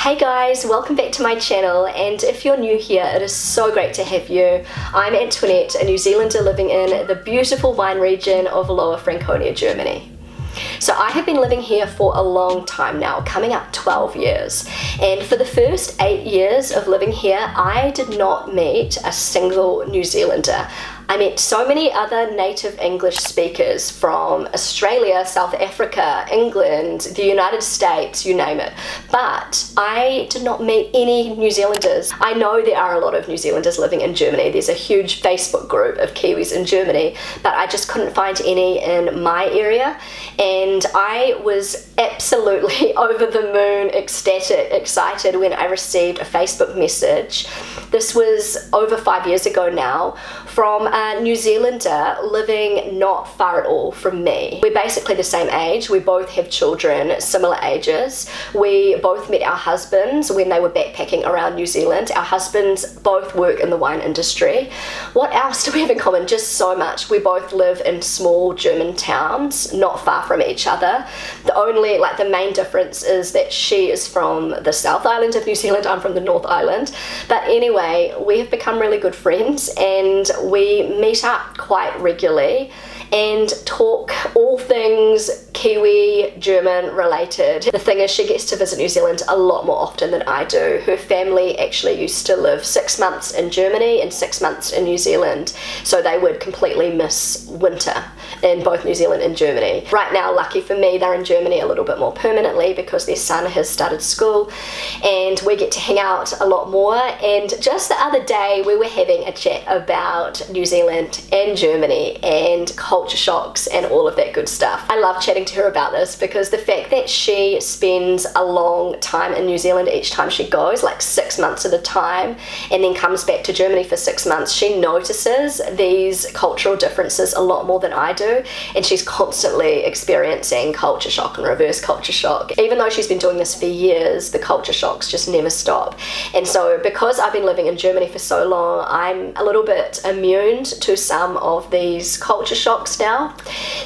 Hey guys, welcome back to my channel, and if you're new here, it is so great to have you. I'm Antoinette, a New Zealander living in the beautiful wine region of Lower Franconia, Germany. So I have been living here for a long time now, coming up 12 years. And for the first 8 years of living here, I did not meet a single New Zealander. I met so many other native English speakers from Australia, South Africa, England, the United States, you name it. But I did not meet any New Zealanders. I know there are a lot of New Zealanders living in Germany. There's a huge Facebook group of Kiwis in Germany, but I just couldn't find any in my area. And I was absolutely over the moon, ecstatic, excited when I received a Facebook message. This was over 5 years ago now, from a New Zealander living not far at all from me. We're basically the same age. We both have children similar ages. We both met our husbands when they were backpacking around New Zealand. Our husbands both work in the wine industry. What else do we have in common? Just so much. We both live in small German towns not far from each other. The main difference is that she is from the South Island of New Zealand, I'm from the North Island. But anyway, we have become really good friends, and we meet up quite regularly and talk all things Kiwi, German related. The thing is, she gets to visit New Zealand a lot more often than I do. Her family actually used to live 6 months in Germany and 6 months in New Zealand, so they would completely miss winter in both New Zealand and Germany. Right now, lucky for me, they're in Germany a little bit more permanently because their son has started school and we get to hang out a lot more. And just the other day we were having a chat about New Zealand and Germany and culture shocks and all of that good stuff. I love chatting to her about this because the fact that she spends a long time in New Zealand each time she goes, like 6 months at a time, and then comes back to Germany for 6 months, she notices these cultural differences a lot more than I do. And she's constantly experiencing culture shock and reverse culture shock. Even though she's been doing this for years, the culture shocks just never stop. And so because I've been living in Germany for so long, I'm a little bit immune to some of these culture shocks now.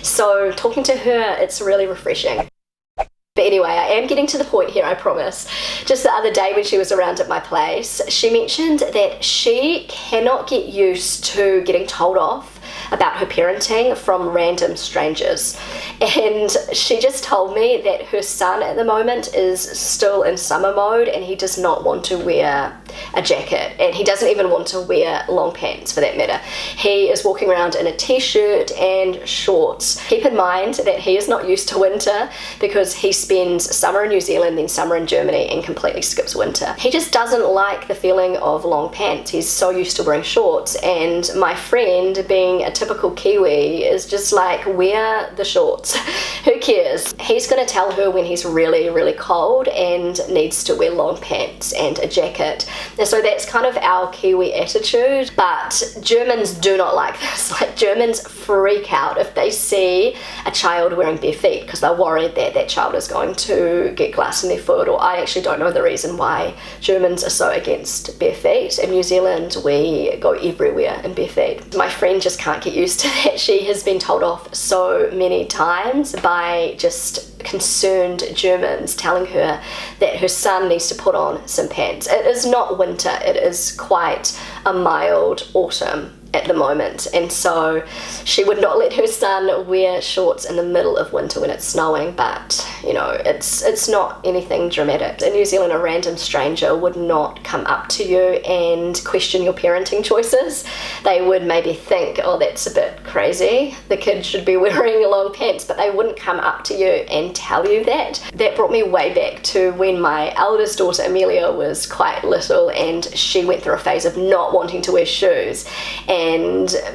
So talking to her, it's really refreshing. But anyway, I am getting to the point here, I promise. Just the other day when she was around at my place, she mentioned that she cannot get used to getting told off about her parenting from random strangers. And she just told me that her son at the moment is still in summer mode and he does not want to wear a jacket, and he doesn't even want to wear long pants for that matter. He is walking around in a t-shirt and shorts. Keep in mind that he is not used to winter because he spends summer in New Zealand, then summer in Germany, and completely skips winter. He just doesn't like the feeling of long pants. He's so used to wearing shorts, and my friend, being a typical Kiwi, is just like, wear the shorts. Who cares? He's going to tell her when he's really, really cold and needs to wear long pants and a jacket. And so that's kind of our Kiwi attitude, but Germans do not like this. Like, Germans freak out if they see a child wearing bare feet because they're worried that that child is going to get glass in their foot, or I actually don't know the reason why Germans are so against bare feet. In New Zealand, we go everywhere in bare feet. My friend just can't get used to that. She has been told off so many times by just concerned Germans telling her that her son needs to put on some pants. It is not winter, it is quite a mild autumn at the moment, and so she would not let her son wear shorts in the middle of winter when it's snowing. But you know, it's not anything dramatic. In New Zealand, a random stranger would not come up to you and question your parenting choices. They would maybe think, oh, that's a bit crazy, the kid should be wearing long pants, but they wouldn't come up to you and tell you that. That brought me way back to when my eldest daughter Amelia was quite little, and she went through a phase of not wanting to wear shoes, and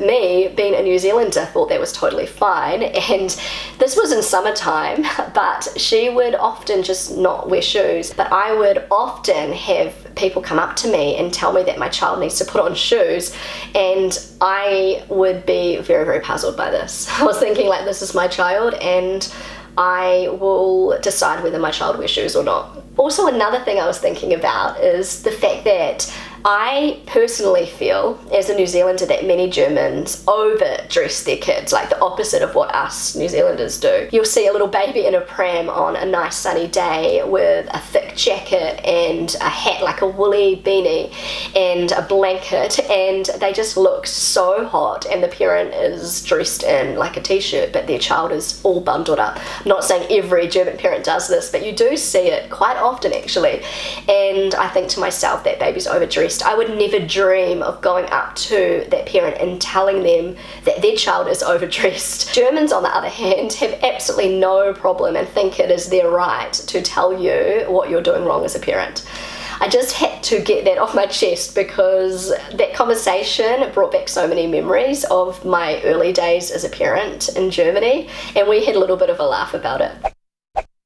me, being a New Zealander, thought that was totally fine. And this was in summertime, but she would often just not wear shoes. But I would often have people come up to me and tell me that my child needs to put on shoes, and I would be very, very puzzled by this. I was thinking, like, this is my child and I will decide whether my child wears shoes or not. Also, another thing I was thinking about is the fact that I personally feel, as a New Zealander, that many Germans overdress their kids, like the opposite of what us New Zealanders do. You'll see a little baby in a pram on a nice sunny day with a thick jacket and a hat, like a woolly beanie, and a blanket, and they just look so hot, and the parent is dressed in like a t-shirt, but their child is all bundled up. I'm not saying every German parent does this, but you do see it quite often actually, and I think to myself, that baby's overdressed. I would never dream of going up to that parent and telling them that their child is overdressed. Germans, on the other hand, have absolutely no problem and think it is their right to tell you what you're doing wrong as a parent. I just had to get that off my chest because that conversation brought back so many memories of my early days as a parent in Germany, and we had a little bit of a laugh about it.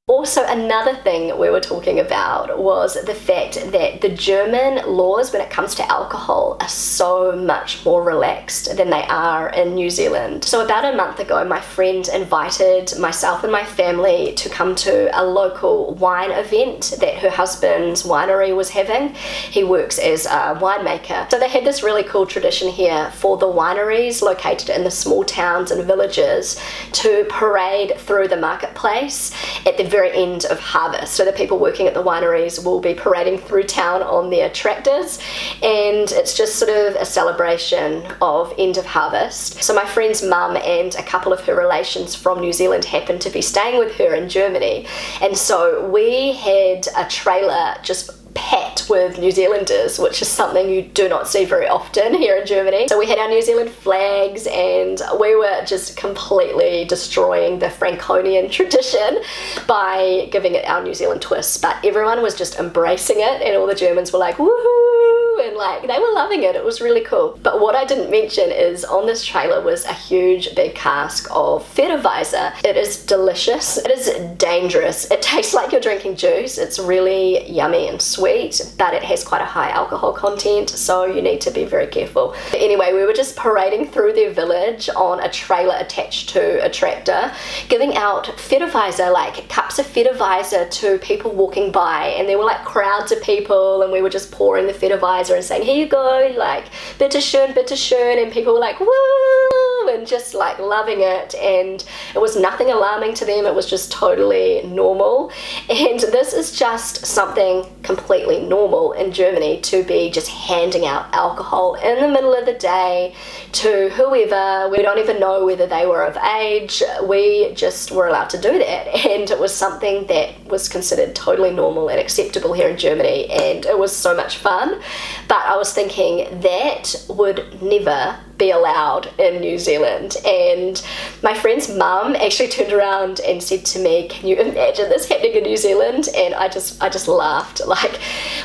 Also, another thing we were talking about was the fact that the German laws when it comes to alcohol are so much more relaxed than they are in New Zealand. So about a month ago, my friend invited myself and my family to come to a local wine event that her husband's winery was having. He works as a winemaker. So they had this really cool tradition here for the wineries located in the small towns and villages to parade through the marketplace at the very end of harvest. So the people working at the wineries will be parading through town on their tractors, and it's just sort of a celebration of end of harvest. So my friend's mum and a couple of her relations from New Zealand happened to be staying with her in Germany, and so we had a trailer just packed with New Zealanders, which is something you do not see very often here in Germany. So we had our New Zealand flags, and we were just completely destroying the Franconian tradition by giving it our New Zealand twist. But everyone was just embracing it, and all the Germans were like, woohoo, and like they were loving it. It was really cool. But what I didn't mention is on this trailer was a huge big cask of Feta. It is delicious. It is dangerous. It tastes like you're drinking juice. It's really yummy and sweet, but it has quite a high alcohol content, so you need to be very careful. But anyway, we were just parading through their village on a trailer attached to a tractor, giving out Feta, like cups of Feta to people walking by, and there were like crowds of people, and we were just pouring the Feta and saying, here you go, like bitteschön, and people were like, woo, and just like loving it, and it was nothing alarming to them. It was just totally normal, and this is just something completely normal in Germany, to be just handing out alcohol in the middle of the day to whoever. We don't even know whether they were of age. We just were allowed to do that, and it was something that was considered totally normal and acceptable here in Germany, and it was so much fun. But I was thinking that would never be allowed in New Zealand, and my friend's mum actually turned around and said to me, can you imagine this happening in New Zealand? And I just laughed. Like,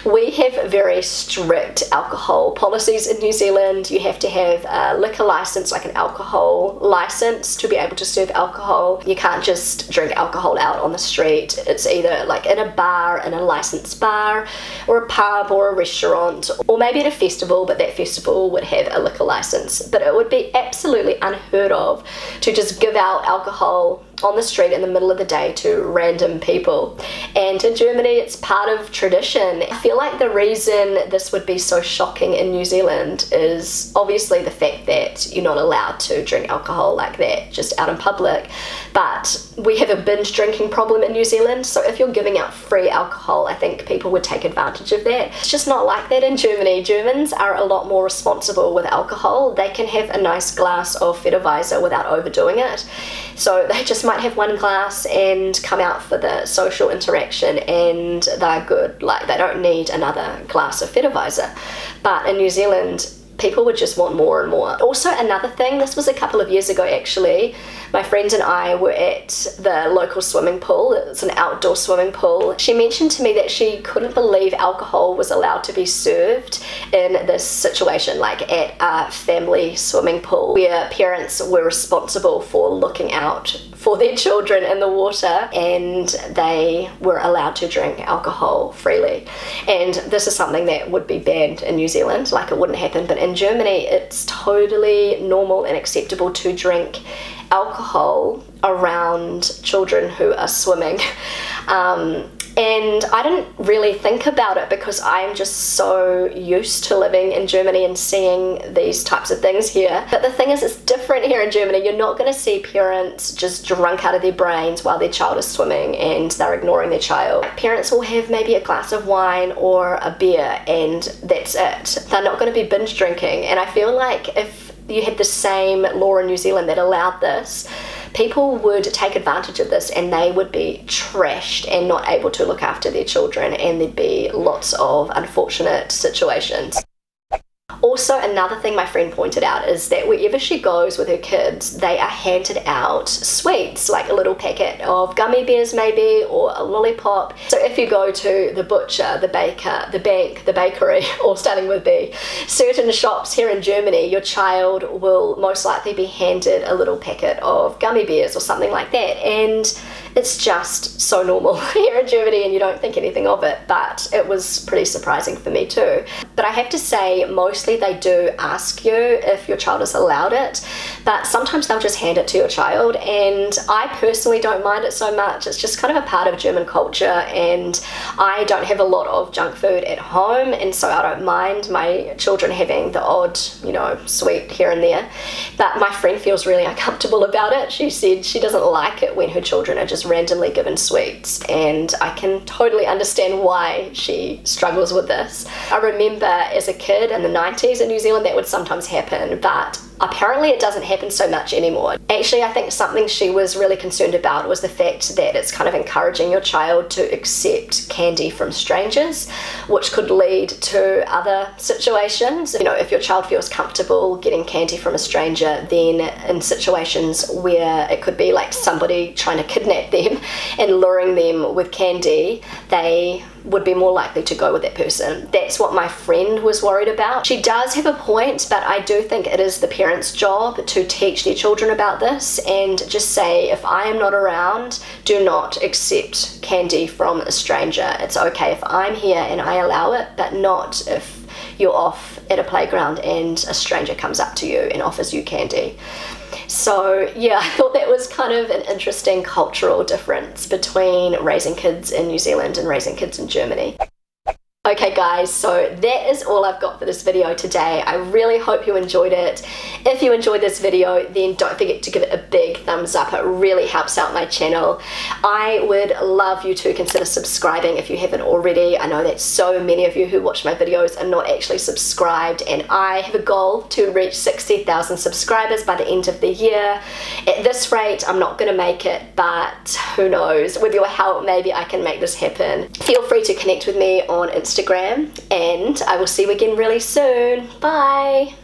we have very strict alcohol policies in New Zealand. You have to have a liquor license, like an alcohol license, to be able to serve alcohol. You can't just drink alcohol out on the street. It's either like in a bar, in a licensed bar, or a pub or a restaurant, or maybe at a festival, but that festival would have a liquor license. But it would be absolutely unheard of to just give out alcohol on the street in the middle of the day to random people. And in Germany, it's part of tradition. I feel like the reason this would be so shocking in New Zealand is obviously the fact that you're not allowed to drink alcohol like that just out in public, but we have a binge drinking problem in New Zealand, so if you're giving out free alcohol, I think people would take advantage of that. It's just not like that in Germany. Germans are a lot more responsible with alcohol. They can have a nice glass of Feta without overdoing it, so they just might have one glass and come out for the social interaction, and they're good. Like, they don't need another glass of Feta. But in New Zealand, people would just want more and more. Also, another thing, this was a couple of years ago actually, my friend and I were at the local swimming pool. It's an outdoor swimming pool. She mentioned to me that she couldn't believe alcohol was allowed to be served in this situation, like at a family swimming pool where parents were responsible for looking out for their children in the water, and they were allowed to drink alcohol freely. And this is something that would be banned in New Zealand, like it wouldn't happen, but in Germany it's totally normal and acceptable to drink alcohol around children who are swimming. And I didn't really think about it because I'm just so used to living in Germany and seeing these types of things here. But the thing is, it's different here in Germany. You're not going to see parents just drunk out of their brains while their child is swimming and they're ignoring their child. Parents will have maybe a glass of wine or a beer and that's it. They're not going to be binge drinking. And I feel like if you had the same law in New Zealand that allowed this, people would take advantage of this and they would be trashed and not able to look after their children, and there'd be lots of unfortunate situations. Also, another thing my friend pointed out is that wherever she goes with her kids, they are handed out sweets, like a little packet of gummy bears maybe, or a lollipop. So if you go to the butcher, the baker, the bank, the bakery, or starting with B, certain shops here in Germany, your child will most likely be handed a little packet of gummy bears or something like that. And it's just so normal here in Germany and you don't think anything of it, but it was pretty surprising for me too. But I have to say, mostly they do ask you if your child is allowed it, but sometimes they'll just hand it to your child, and I personally don't mind it so much. It's just kind of a part of German culture, and I don't have a lot of junk food at home, and so I don't mind my children having the odd, you know, sweet here and there. But my friend feels really uncomfortable about it. She said she doesn't like it when her children are just randomly given sweets, and I can totally understand why she struggles with this. I remember as a kid in the 90s in New Zealand that would sometimes happen, but apparently it doesn't happen so much anymore. Actually, I think something she was really concerned about was the fact that it's kind of encouraging your child to accept candy from strangers, which could lead to other situations. You know, if your child feels comfortable getting candy from a stranger, then in situations where it could be like somebody trying to kidnap them and luring them with candy, they would be more likely to go with that person. That's what my friend was worried about. She does have a point, but I do think it is the parents' job to teach their children about this and just say, if I am not around, do not accept candy from a stranger. It's okay if I'm here and I allow it, but not if you're off at a playground and a stranger comes up to you and offers you candy. So yeah, I thought that was kind of an interesting cultural difference between raising kids in New Zealand and raising kids in Germany. Okay guys, so that is all I've got for this video today. I really hope you enjoyed it. If you enjoyed this video, then don't forget to give it a big thumbs up. It really helps out my channel. I would love you to consider subscribing if you haven't already. I know that so many of you who watch my videos are not actually subscribed, and I have a goal to reach 60,000 subscribers by the end of the year. At this rate, I'm not going to make it, but who knows? With your help, maybe I can make this happen. Feel free to connect with me on Instagram, and I will see you again really soon. Bye!